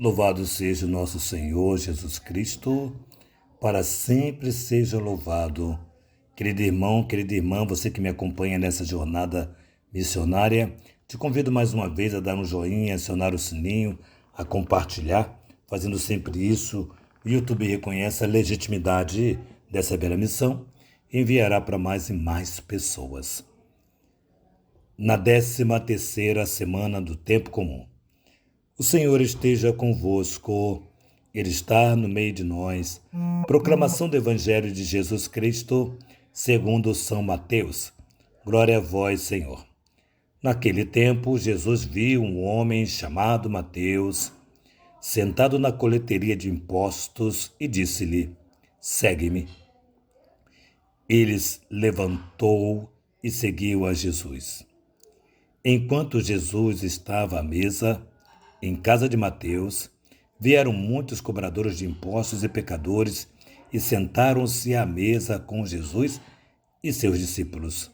Louvado seja o nosso Senhor Jesus Cristo, para sempre seja louvado. Querido irmão, querida irmã, você que me acompanha nessa jornada missionária, te convido mais uma vez a dar um joinha, acionar o sininho, a compartilhar. Fazendo sempre isso, o YouTube reconhece a legitimidade dessa bela missão e enviará para mais e mais pessoas. Na 13ª semana do tempo comum. O Senhor esteja convosco, Ele está no meio de nós. Proclamação do Evangelho de Jesus Cristo, segundo São Mateus. Glória a vós, Senhor. Naquele tempo, Jesus viu um homem chamado Mateus, sentado na coleteria de impostos, e disse-lhe: segue-me. Ele levantou e seguiu a Jesus. Enquanto Jesus estava à mesa, em casa de Mateus, vieram muitos cobradores de impostos e pecadores e sentaram-se à mesa com Jesus e seus discípulos.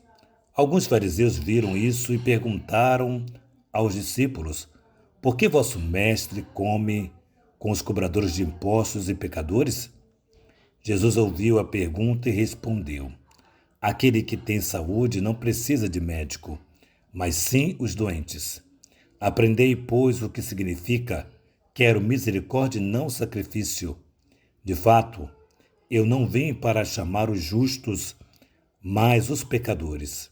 Alguns fariseus viram isso e perguntaram aos discípulos: por que vosso mestre come com os cobradores de impostos e pecadores? Jesus ouviu a pergunta e respondeu: aquele que tem saúde não precisa de médico, mas sim os doentes. Aprendei, pois, o que significa: quero misericórdia e não sacrifício. De fato, eu não vim para chamar os justos, mas os pecadores.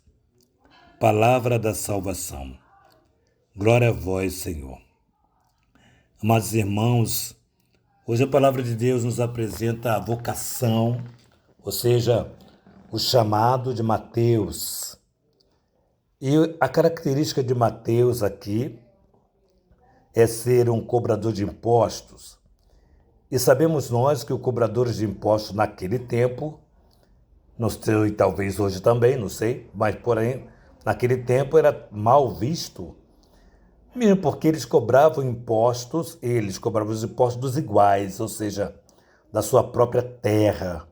Palavra da salvação. Glória a vós, Senhor. Amados irmãos, hoje a palavra de Deus nos apresenta a vocação, ou seja, o chamado de Mateus. E a característica de Mateus aqui é ser um cobrador de impostos. E sabemos nós que os cobradores de impostos naquele tempo, não sei, talvez hoje também, não sei, mas porém, naquele tempo era mal visto, mesmo porque eles cobravam impostos os impostos dos iguais, ou seja, da sua própria terra.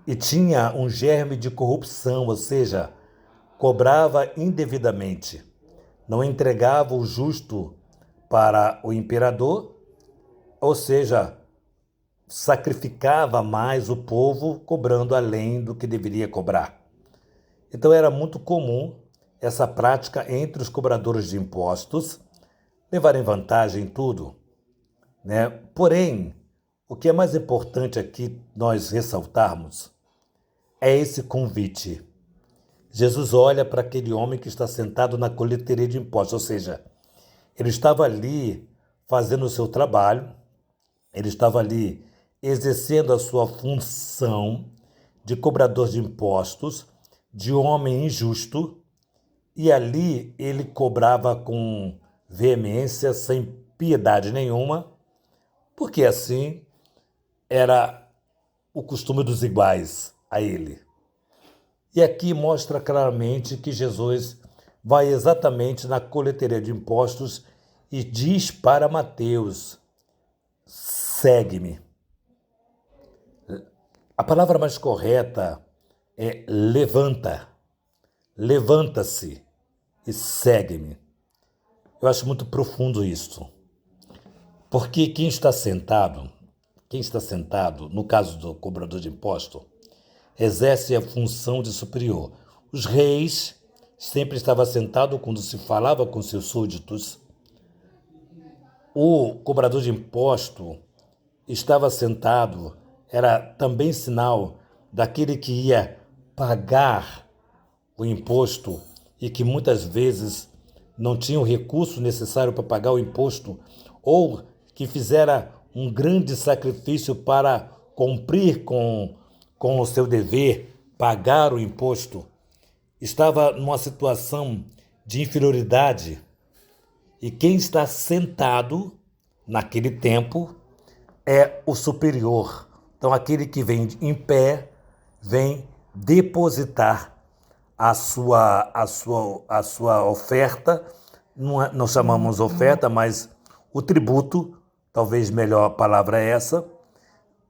E tinha um germe de corrupção, ou seja, cobrava indevidamente, não entregava o justo para o imperador, ou seja, sacrificava mais o povo, cobrando além do que deveria cobrar. Então era muito comum essa prática entre os cobradores de impostos, levarem vantagem em tudo, né? Porém, o que é mais importante aqui nós ressaltarmos é esse convite. Jesus olha para aquele homem que está sentado na coleteria de impostos, ou seja, ele estava ali fazendo o seu trabalho, ele estava ali exercendo a sua função de cobrador de impostos, de homem injusto, e ali ele cobrava com veemência, sem piedade nenhuma, porque assim era o costume dos iguais a ele. E aqui mostra claramente que Jesus vai exatamente na coleteria de impostos e diz para Mateus: segue-me. A palavra mais correta é levanta. Levanta-se e segue-me. Eu acho muito profundo isso. Porque quem está sentado, no caso do cobrador de imposto, exerce a função de superior. Os reis sempre estavam sentados quando se falava com seus súditos. O cobrador de imposto estava sentado, era também sinal daquele que ia pagar o imposto e que muitas vezes não tinha o recurso necessário para pagar o imposto, ou que fizera um grande sacrifício para cumprir com o seu dever, pagar o imposto. Estava numa situação de inferioridade. E quem está sentado naquele tempo é o superior. Então, aquele que vem em pé, vem depositar a sua oferta, não chamamos oferta, mas o tributo, talvez melhor a palavra é essa,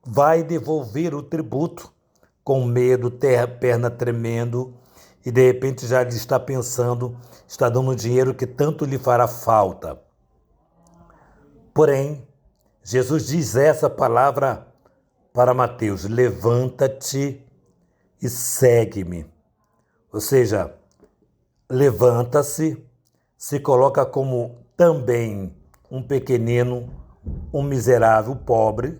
vai devolver o tributo com medo, perna tremendo, e de repente já está pensando, está dando dinheiro que tanto lhe fará falta. Porém, Jesus diz essa palavra para Mateus: levanta-te e segue-me. Ou seja, levanta-se, se coloca como também um pequenino, um miserável, pobre,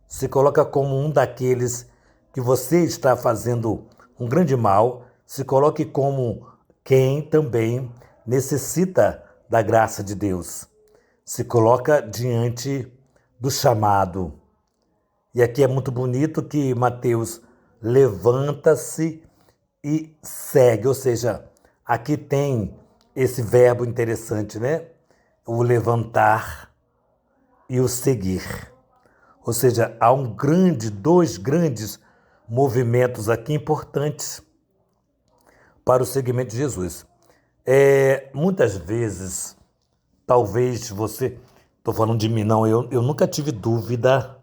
se coloca como um daqueles que você está fazendo um grande mal, se coloque como quem também necessita da graça de Deus. Se coloca diante do chamado. E aqui é muito bonito que Mateus levanta-se e segue, ou seja, aqui tem esse verbo interessante, né? O levantar e o seguir. Ou seja, há dois grandes movimentos aqui importantes para o seguimento de Jesus. Muitas vezes, talvez você... Estou falando de mim, não. Eu nunca tive dúvida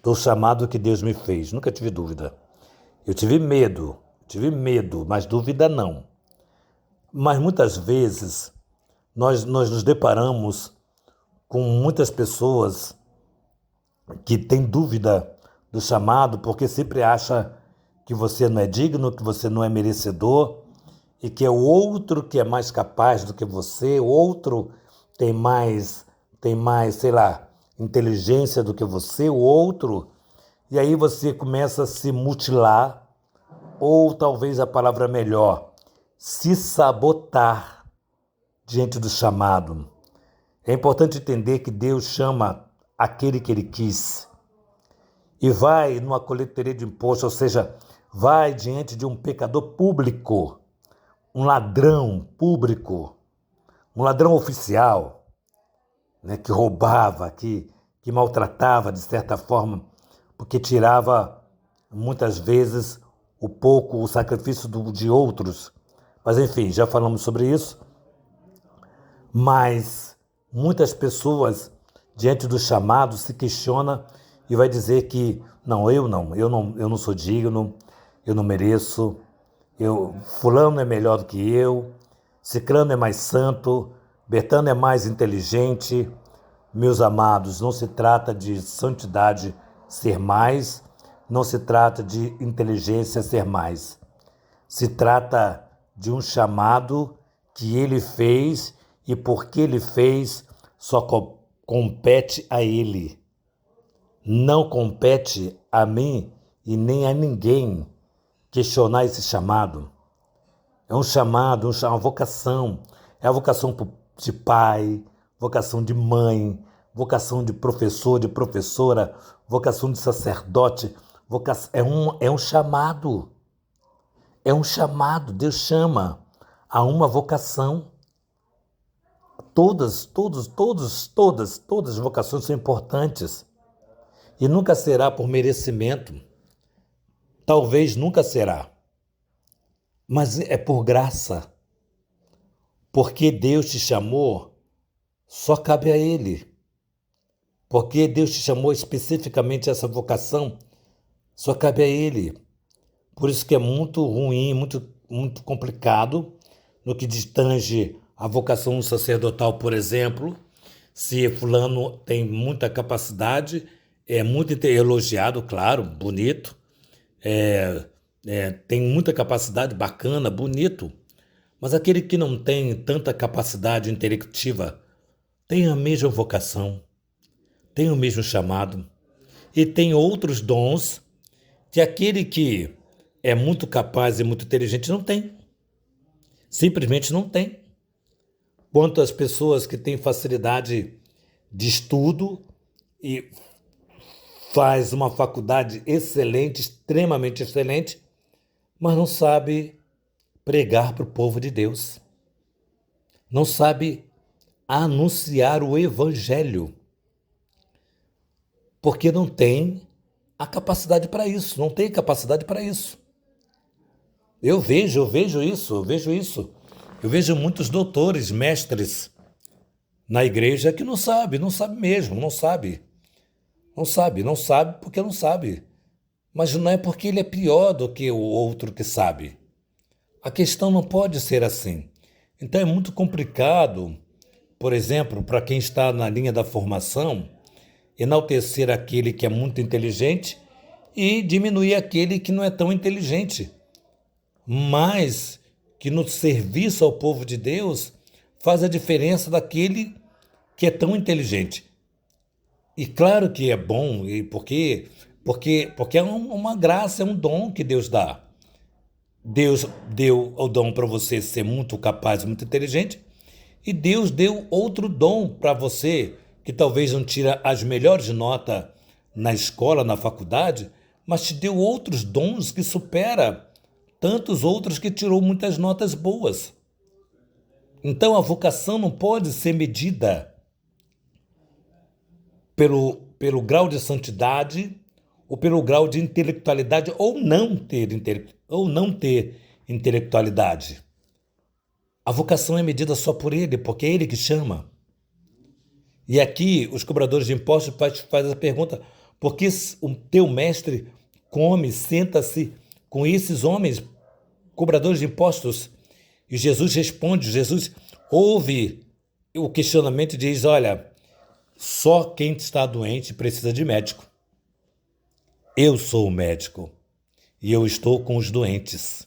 do chamado que Deus me fez. Nunca tive dúvida. Eu tive medo, mas dúvida não. Mas muitas vezes nós nos deparamos com muitas pessoas que têm dúvida do chamado porque sempre acha que você não é digno, que você não é merecedor e que é o outro que é mais capaz do que você, o outro tem mais, sei lá, inteligência do que você, o outro. E aí você começa a se mutilar, ou talvez a palavra melhor, se sabotar diante do chamado. É importante entender que Deus chama aquele que Ele quis e vai numa coletoria de imposto, ou seja, vai diante de um pecador público, um ladrão público, um ladrão oficial, né, que roubava, que maltratava de certa forma, porque tirava muitas vezes o sacrifício de outros. Mas enfim, já falamos sobre isso. Mas muitas pessoas, diante do chamado, se questionam e vai dizer que eu não sou digno, eu não mereço, fulano é melhor do que eu, ciclano é mais santo, Betano é mais inteligente. Meus amados, não se trata de santidade ser mais, não se trata de inteligência ser mais. Se trata de um chamado que Ele fez e porque Ele fez, só compete a Ele. Não compete a mim e nem a ninguém questionar esse chamado. É um chamado, uma vocação. É a vocação de pai, vocação de mãe, vocação de professor, de professora, vocação de sacerdote. É um chamado. É um chamado. Deus chama a uma vocação. Todas as vocações são importantes. E nunca será por merecimento. Talvez nunca será. Mas é por graça. Porque Deus te chamou, só cabe a Ele. Porque Deus te chamou especificamente a essa vocação, só cabe a Ele. Por isso que é muito ruim, muito complicado no que tange a vocação sacerdotal, por exemplo. Se fulano tem muita capacidade, é muito elogiado, claro, bonito, tem muita capacidade, bacana, bonito. Mas aquele que não tem tanta capacidade intelectiva tem a mesma vocação, tem o mesmo chamado e tem outros dons que aquele que é muito capaz e muito inteligente não tem. Simplesmente não tem. Quanto às pessoas que têm facilidade de estudo e faz uma faculdade excelente, extremamente excelente, mas não sabe pregar para o povo de Deus. Não sabe anunciar o evangelho. Porque não tem a capacidade para isso, não tem capacidade para isso. Eu vejo isso. Eu vejo muitos doutores, mestres na igreja que não sabe mesmo, não sabe porque não sabe. Mas não é porque ele é pior do que o outro que sabe. A questão não pode ser assim. Então é muito complicado por exemplo, para quem está na linha da formação, enaltecer aquele que é muito inteligente e diminuir aquele que não é tão inteligente, mas que no serviço ao povo de Deus faz a diferença daquele que é tão inteligente. E claro que é bom, e porque é uma graça, é um dom que Deus dá. Deus deu o dom para você ser muito capaz, muito inteligente, e Deus deu outro dom para você, que talvez não tira as melhores notas na escola, na faculdade, mas te deu outros dons que supera tantos outros que tirou muitas notas boas. Então a vocação não pode ser medida pelo grau de santidade ou pelo grau de intelectualidade ou não ter intelectualidade. A vocação é medida só por ele, porque é ele que chama. E aqui os cobradores de impostos fazem a pergunta: por que o teu mestre come, senta-se com esses homens, cobradores de impostos? E Jesus ouve o questionamento e diz: olha, só quem está doente precisa de médico. Eu sou o médico e eu estou com os doentes.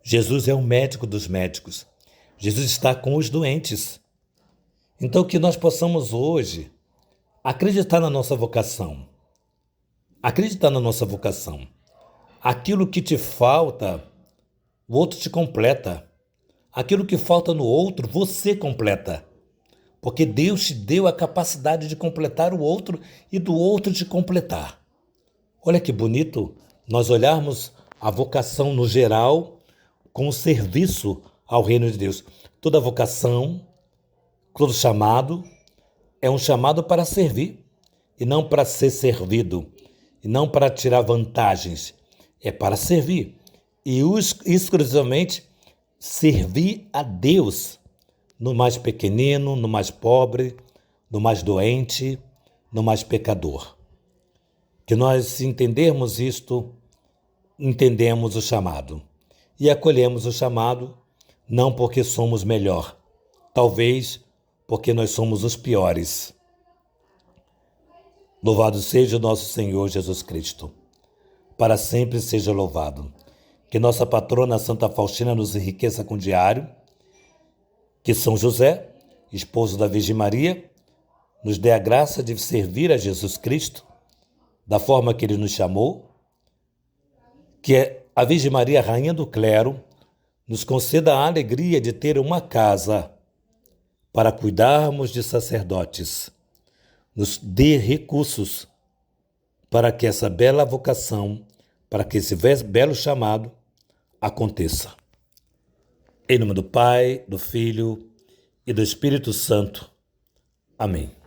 Jesus é o médico dos médicos. Jesus está com os doentes. Então que nós possamos hoje acreditar na nossa vocação. Acreditar na nossa vocação. Aquilo que te falta, o outro te completa. Aquilo que falta no outro, você completa. Porque Deus te deu a capacidade de completar o outro e do outro te completar. Olha que bonito nós olharmos a vocação no geral como serviço ao reino de Deus. Toda vocação, todo chamado é um chamado para servir e não para ser servido e não para tirar vantagens. É para servir e exclusivamente servir a Deus no mais pequenino, no mais pobre, no mais doente, no mais pecador. Que nós entendermos isto, entendemos o chamado e acolhemos o chamado não porque somos melhor, talvez porque nós somos os piores. Louvado seja o nosso Senhor Jesus Cristo. Para sempre seja louvado. Que nossa patrona Santa Faustina nos enriqueça com diário. Que São José, esposo da Virgem Maria, nos dê a graça de servir a Jesus Cristo da forma que Ele nos chamou. Que a Virgem Maria, Rainha do Clero, nos conceda a alegria de ter uma casa para cuidarmos de sacerdotes. Nos dê recursos para que essa bela vocação, para que esse belo chamado aconteça. Em nome do Pai, do Filho e do Espírito Santo. Amém.